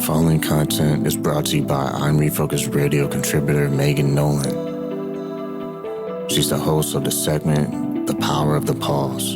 Following content is brought to you by I Am Refocused Radio contributor Nolan. She's the host of the segment, The Power of the Pause,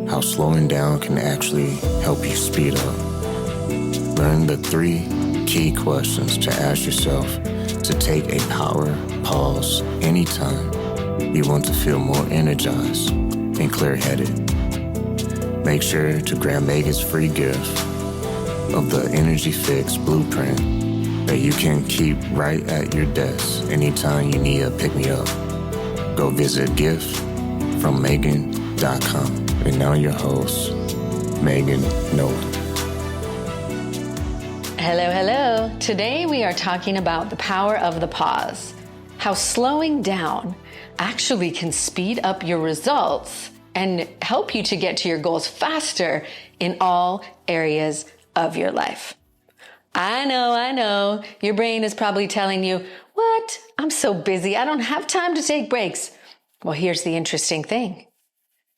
how slowing down can actually help you speed up. Learn the 3 key questions to ask yourself to take a power pause anytime you want to feel more energized and clear-headed. Make sure to grab Megan's free gift of the Energy Fix blueprint that you can keep right at your desk anytime you need a pick-me-up. Go visit giftfrommegan.com. And now your host, Megan Nolan. Hello. Today we are talking about the power of the pause, how slowing down actually can speed up your results and help you to get to your goals faster in all areas of your life. I know. Your brain is probably telling you, what? I'm so busy. I don't have time to take breaks. Well, here's the interesting thing.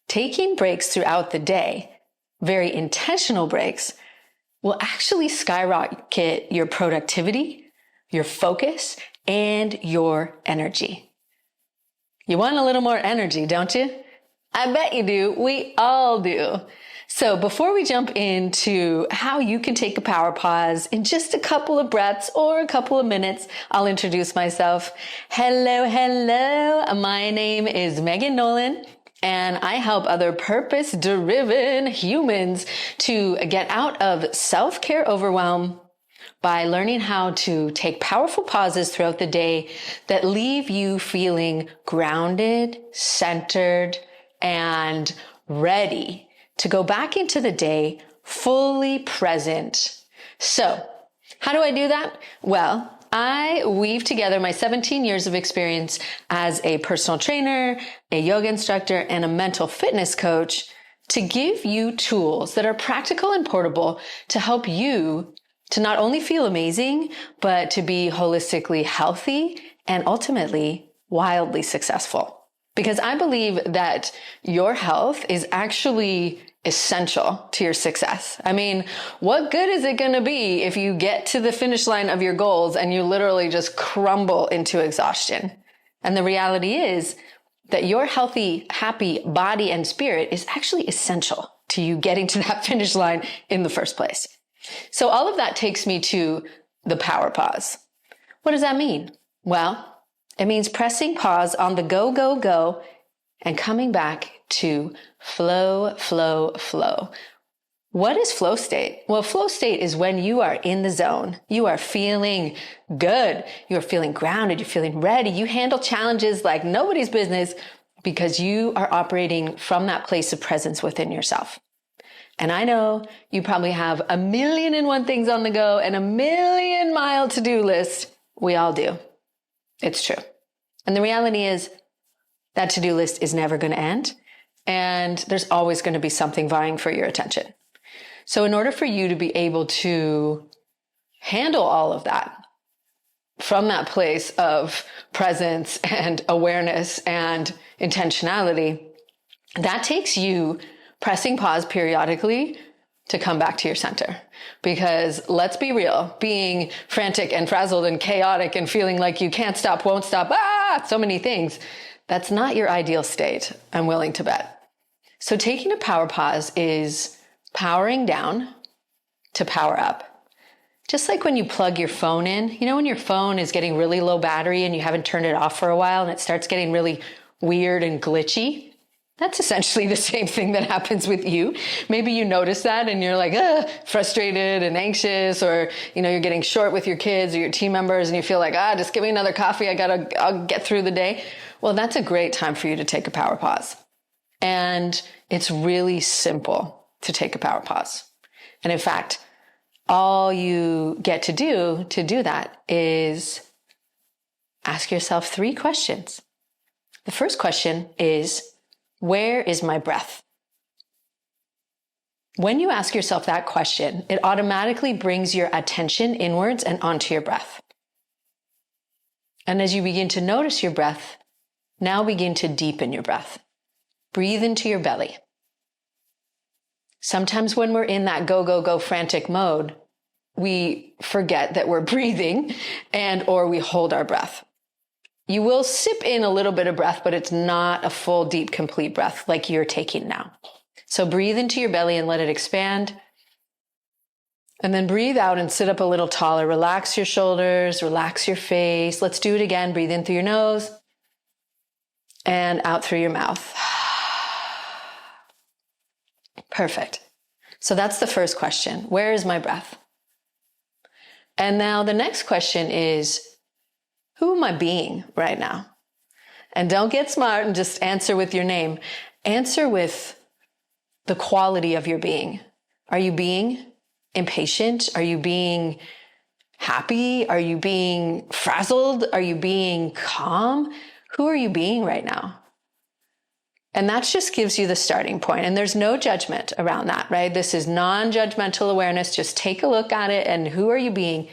Taking breaks throughout the day, very intentional breaks, will actually skyrocket your productivity, your focus, and your energy. You want a little more energy, don't you? I bet you do. We all do. So before we jump into how you can take a power pause in just a couple of breaths or a couple of minutes, I'll introduce myself. Hello. My name is Megan Nolan, and I help other purpose-driven humans to get out of self-care overwhelm by learning how to take powerful pauses throughout the day that leave you feeling grounded, centered, and ready to go back into the day fully present. So, how do I do that? Well, I weave together my 17 years of experience as a personal trainer, a yoga instructor, and a mental fitness coach to give you tools that are practical and portable to help you to not only feel amazing, but to be holistically healthy and ultimately wildly successful. Because I believe that your health is actually essential to your success. I mean, what good is it going to be if you get to the finish line of your goals and you literally just crumble into exhaustion? And the reality is that your healthy, happy body and spirit is actually essential to you getting to that finish line in the first place. So all of that takes me to the power pause. What does that mean? Well, it means pressing pause on the go, and coming back to flow. What is flow state? Well, flow state is when you are in the zone. You are feeling good. You are feeling grounded. You're feeling ready. You handle challenges like nobody's business because you are operating from that place of presence within yourself. And I know you probably have 1,000,001 things on the go and 1,000,000-mile to-do list. We all do. It's true. And the reality is that to-do list is never going to end. And there's always going to be something vying for your attention. So in order for you to be able to handle all of that from that place of presence and awareness and intentionality, that takes you pressing pause periodically to come back to your center. Because let's be real, being frantic and frazzled and chaotic and feeling like you can't stop, won't stop, so many things, that's not your ideal state, I'm willing to bet. So taking a power pause is powering down to power up. Just like when you plug your phone in, you know, when your phone is getting really low battery and you haven't turned it off for a while and it starts getting really weird and glitchy. That's essentially the same thing that happens with you. Maybe you notice that and you're like, frustrated and anxious, or, you're getting short with your kids or your team members and you feel like, just give me another coffee. I'll get through the day. Well, that's a great time for you to take a power pause. And it's really simple to take a power pause. And in fact, all you get to do that is ask yourself 3 questions. The first question is, where is my breath? When you ask yourself that question, it automatically brings your attention inwards and onto your breath. And as you begin to notice your breath, now begin to deepen your breath. Breathe into your belly. Sometimes when we're in that go frantic mode, we forget that we're breathing or we hold our breath. You will sip in a little bit of breath, but it's not a full, deep, complete breath like you're taking now. So breathe into your belly and let it expand. And then breathe out and sit up a little taller. Relax your shoulders, relax your face. Let's do it again. Breathe in through your nose and out through your mouth. Perfect. So that's the first question. Where is my breath? And now the next question is, who am I being right now? And don't get smart and just answer with your name. Answer with the quality of your being. Are you being impatient? Are you being happy? Are you being frazzled? Are you being calm? Who are you being right now? And that just gives you the starting point. And there's no judgment around that, right? This is non-judgmental awareness. Just take a look at it and who are you being?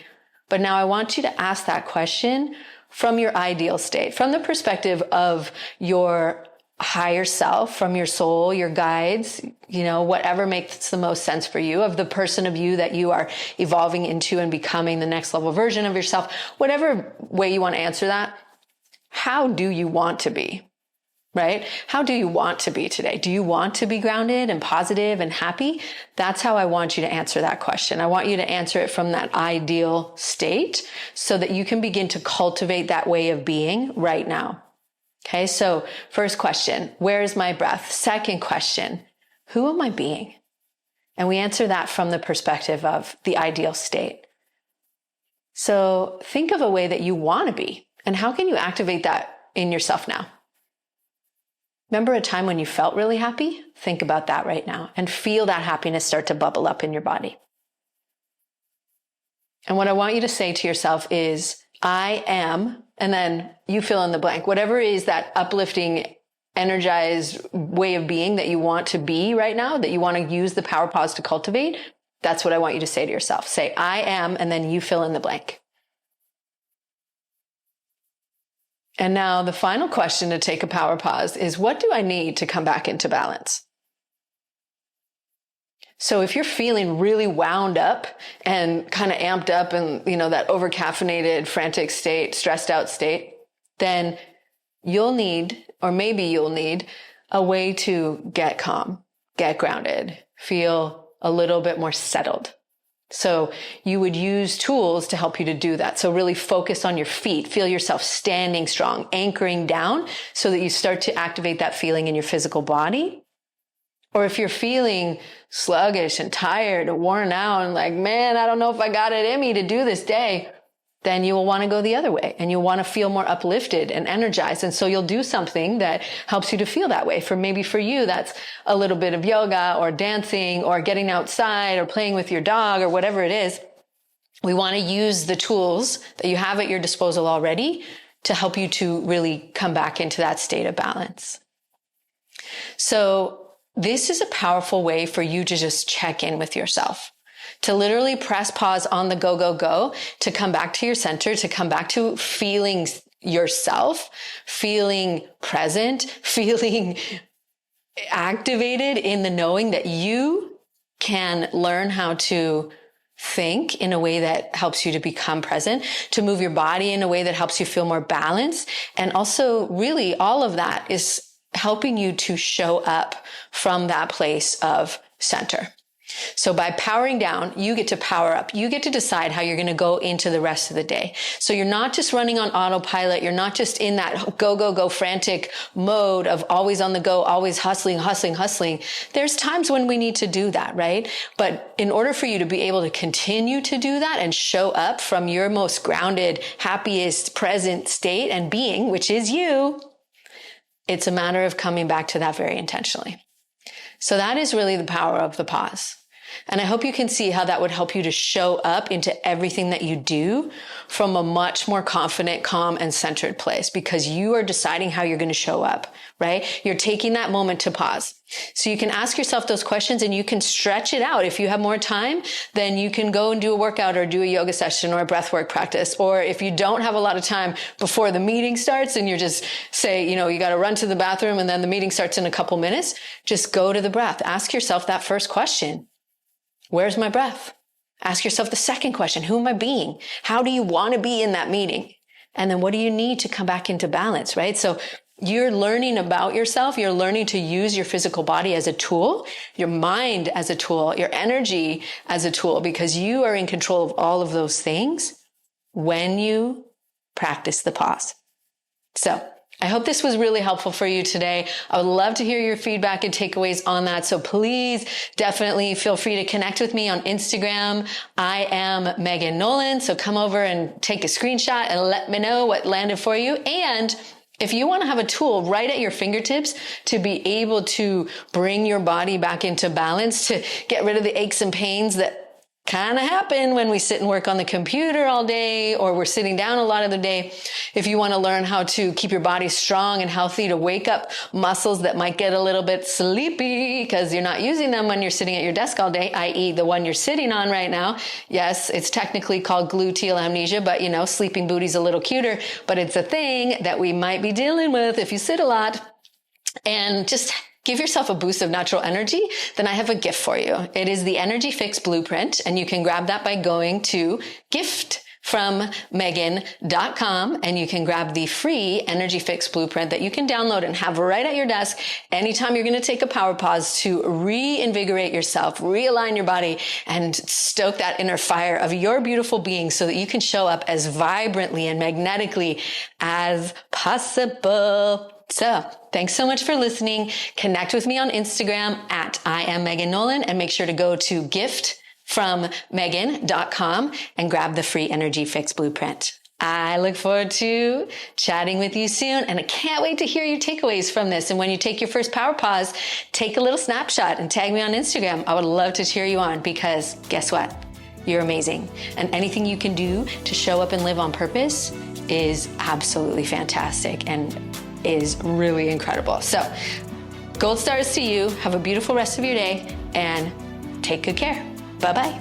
But now I want you to ask that question from your ideal state, from the perspective of your higher self, from your soul, your guides, whatever makes the most sense for you, of the person of you that you are evolving into and becoming the next level version of yourself, whatever way you want to answer that. How do you want to be? Right? How do you want to be today? Do you want to be grounded and positive and happy? That's how I want you to answer that question. I want you to answer it from that ideal state so that you can begin to cultivate that way of being right now. Okay. So first question, where is my breath? Second question, who am I being? And we answer that from the perspective of the ideal state. So think of a way that you want to be and how can you activate that in yourself now? Remember a time when you felt really happy? Think about that right now and feel that happiness start to bubble up in your body. And what I want you to say to yourself is, I am, and then you fill in the blank. Whatever is that uplifting, energized way of being that you want to be right now, that you want to use the power pause to cultivate, that's what I want you to say to yourself. Say, I am, and then you fill in the blank. And now the final question to take a power pause is, what do I need to come back into balance? So if you're feeling really wound up and kind of amped up and, that overcaffeinated, frantic state, stressed out state, then you'll need, or maybe you'll need, a way to get calm, get grounded, feel a little bit more settled. So you would use tools to help you to do that. So really focus on your feet. Feel yourself standing strong, anchoring down so that you start to activate that feeling in your physical body. Or if you're feeling sluggish and tired or worn out and like, man, I don't know if I got it in me to do this day, then you will want to go the other way and you'll want to feel more uplifted and energized. And so you'll do something that helps you to feel that way. Maybe for you, that's a little bit of yoga or dancing or getting outside or playing with your dog or whatever it is. We want to use the tools that you have at your disposal already to help you to really come back into that state of balance. So this is a powerful way for you to just check in with yourself. To literally press pause on the go, go, go, to come back to your center, to come back to feeling yourself, feeling present, feeling activated in the knowing that you can learn how to think in a way that helps you to become present, to move your body in a way that helps you feel more balanced. And also really all of that is helping you to show up from that place of center. So by powering down, you get to power up. You get to decide how you're going to go into the rest of the day. So you're not just running on autopilot. You're not just in that go, go, go frantic mode of always on the go, always hustling. There's times when we need to do that, right? But in order for you to be able to continue to do that and show up from your most grounded, happiest present state and being, which is you, it's a matter of coming back to that very intentionally. So that is really the power of the pause. And I hope you can see how that would help you to show up into everything that you do from a much more confident, calm, and centered place because you are deciding how you're going to show up, right? You're taking that moment to pause. So you can ask yourself those questions and you can stretch it out. If you have more time, then you can go and do a workout or do a yoga session or a breathwork practice. Or if you don't have a lot of time before the meeting starts and you're just say, you got to run to the bathroom and then the meeting starts in a couple minutes, just go to the breath. Ask yourself that first question. Where's my breath? Ask yourself the second question, who am I being? How do you want to be in that meeting? And then what do you need to come back into balance, right? So you're learning about yourself. You're learning to use your physical body as a tool, your mind as a tool, your energy as a tool, because you are in control of all of those things when you practice the pause. So I hope this was really helpful for you today. I would love to hear your feedback and takeaways on that. So please definitely feel free to connect with me on Instagram. I am Megan Nolan. So come over and take a screenshot and let me know what landed for you. And if you want to have a tool right at your fingertips to be able to bring your body back into balance, to get rid of the aches and pains that kind of happen when we sit and work on the computer all day, or we're sitting down a lot of the day. If you want to learn how to keep your body strong and healthy, to wake up muscles that might get a little bit sleepy because you're not using them when you're sitting at your desk all day, i.e. the one you're sitting on right now. Yes, it's technically called gluteal amnesia, but sleeping booty's a little cuter, but it's a thing that we might be dealing with if you sit a lot. And just give yourself a boost of natural energy, then I have a gift for you. It is the Energy Fix Blueprint, and you can grab that by going to giftfrommegan.com, and you can grab the free Energy Fix Blueprint that you can download and have right at your desk anytime you're going to take a power pause to reinvigorate yourself, realign your body, and stoke that inner fire of your beautiful being so that you can show up as vibrantly and magnetically as possible. So thanks so much for listening. Connect with me on Instagram at I Am Megan Nolan, and make sure to go to giftfrommegan.com and grab the free Energy Fix Blueprint. I look forward to chatting with you soon, and I can't wait to hear your takeaways from this. And when you take your first power pause, take a little snapshot and tag me on Instagram. I would love to cheer you on, because guess what? You're amazing. And anything you can do to show up and live on purpose is absolutely fantastic and is really incredible. So gold stars to you. Have a beautiful rest of your day and take good care. Bye-bye.